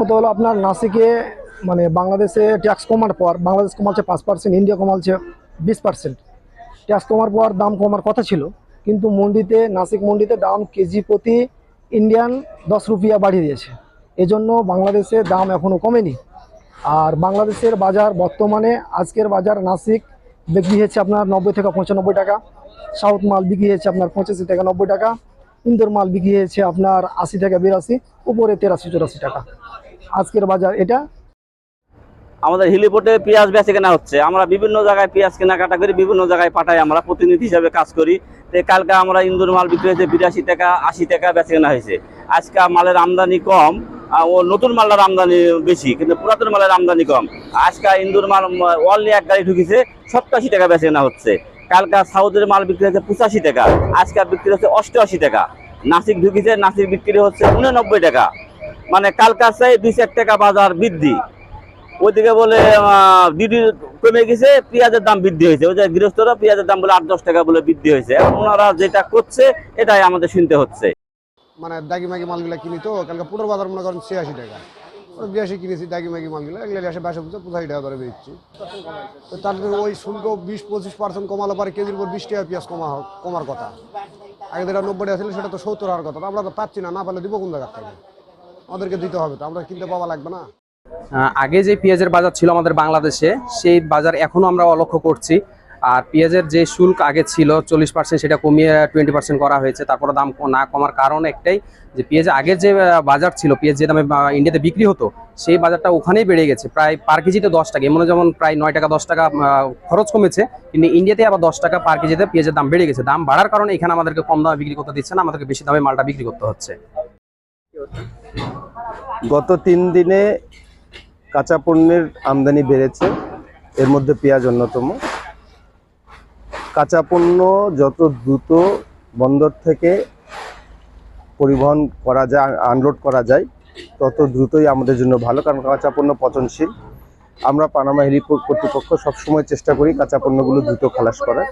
প্রথমত হলো আপনার নাসিকে মানে বাংলাদেশে ট্যাক্স কমার পর বাংলাদেশ কমাচ্ছে 5%, ইন্ডিয়া কমাচ্ছে 20%। ট্যাক্স কমার পর দাম কমার কথা ছিল, কিন্তু মন্ডিতে নাসিক মন্ডিতে দাম কেজি প্রতি ইন্ডিয়ান 10 রুপিয়া বাড়িয়ে দিয়েছে। এজন্য বাংলাদেশে দাম এখনও কমেনি। আর বাংলাদেশের বাজার বর্তমানে আজকের বাজার নাসিক বিক্রি হচ্ছে আপনার 90 থেকে 95 টাকা, সাউথ মাল বিক্রি হচ্ছে আপনার 85 থেকে 90 টাকা, ইন্দোর মাল বিক্রি হচ্ছে আপনার 80 থেকে 82, উপরে 83-84 টাকা আজকের বাজার এটা। আমাদের হেলিপোর্টে পেঁয়াজ বেচে কেনা হচ্ছে। আমরা বিভিন্ন জায়গায় পেঁয়াজ কেনাকাটা করি, বিভিন্ন জায়গায় পাঠাই, আমরা প্রতিনিধি হিসাবে কাজ করি। কালকে আমরা ইন্দোর মাল বিক্রি হয়েছে 82 টাকা, 80 টাকা বেচে কেনা হয়েছে। আজকে মালের আমদানি কম, ও নতুন মালের আমদানি বেশি, কিন্তু পুরাতন মালের আমদানি কম। আজকে ইন্দোর মাল অনলি এক গাড়ি ঢুকেছে, 87 টাকা বেচে কেনা হচ্ছে। কালকে সাউথের মাল বিক্রি হচ্ছে 85 টাকা, আজকে বিক্রি হচ্ছে 88 টাকা। নাসিক ঢুকেছে, নাসিক বিক্রি হচ্ছে 89 টাকা। মানে কালকার চাই 2-1 টাকা বাজার বৃদ্ধি। ওইদিকে বলে ডিডি কমে গেছে, পেঁয়াজের দাম বৃদ্ধি হয়েছে। ওই যে গৃহস্থরা পেঁয়াজের দাম বলে 8-10 টাকা বলে বৃদ্ধি হয়েছে। এখন ওনারা যেটা করছে এটাই আমাদের শুনতে হচ্ছে। মানে দাগি মাগি মালগুলো কিনি তো কালকে পুরো বাজার মনে করেন 86 টাকা, 82 কিনেছি দাগি মাগি মালগুলো, এগুলো আসে 82-85 টাকা ধরে বেচছি। তো তার ওই শুল্ক 20-25% কমালো পরে কেজির উপর 20 টাকা পেঁয়াজ কমার কথা। আগে যেটা 90 টাকা ছিল সেটা তো 70 হওয়ার কথা। আমরা তো পাচ্ছি না, পারলে দিব কোন জায়গা থেকে? আমাদেরকে দিতে হবে, তো আমরা কিনতে পাওয়া লাগবে না। আগে যে পেঁয়াজের বাজার ছিল আমাদের বাংলাদেশে, সেই বাজার এখনো আমরা অলক্ষ্য করছি। আর পেঁয়াজের যে শুল্ক আগে ছিল 40%, সেটা কমিয়ে 20% করা হয়েছে। তারপরে দাম না কমার কারণ একটাই, যে পেঁয়াজ আগের যে বাজার ছিল, পেঁয়াজ যে দামে ইন্ডিয়াতে বিক্রি হতো, সেই বাজারটা ওখানেই বেড়ে গেছে প্রায় পার কেজিতে 10 টাকা। এমন যেমন প্রায় 9 টাকা 10 টাকা খরচ কমেছে, কিন্তু ইন্ডিয়াতে আবার 10 টাকা পার কেজিতে পেঁয়াজের দাম বেড়ে গেছে। দাম বাড়ার কারণে এখানে আমাদেরকে কম দামে বিক্রি করতে দিচ্ছে না, আমাদেরকে বেশি দামে মালটা বিক্রি করতে হচ্ছে। গত 3 দিনে কাঁচা পণ্যের আমদানি বেড়েছে, এর মধ্যে পেঁয়াজ অন্যতম। কাঁচা পণ্য যত দ্রুত বন্দর থেকে পরিবহন করা যায়, আনলোড করা যায়, তত দ্রুতই আমাদের জন্য ভালো, কারণ কাঁচা পণ্য পচনশীল। আমরা পানামা হেলিপোর্ট কর্তৃপক্ষ সবসময় চেষ্টা করি কাঁচা পণ্যগুলো দ্রুত খালাস করার।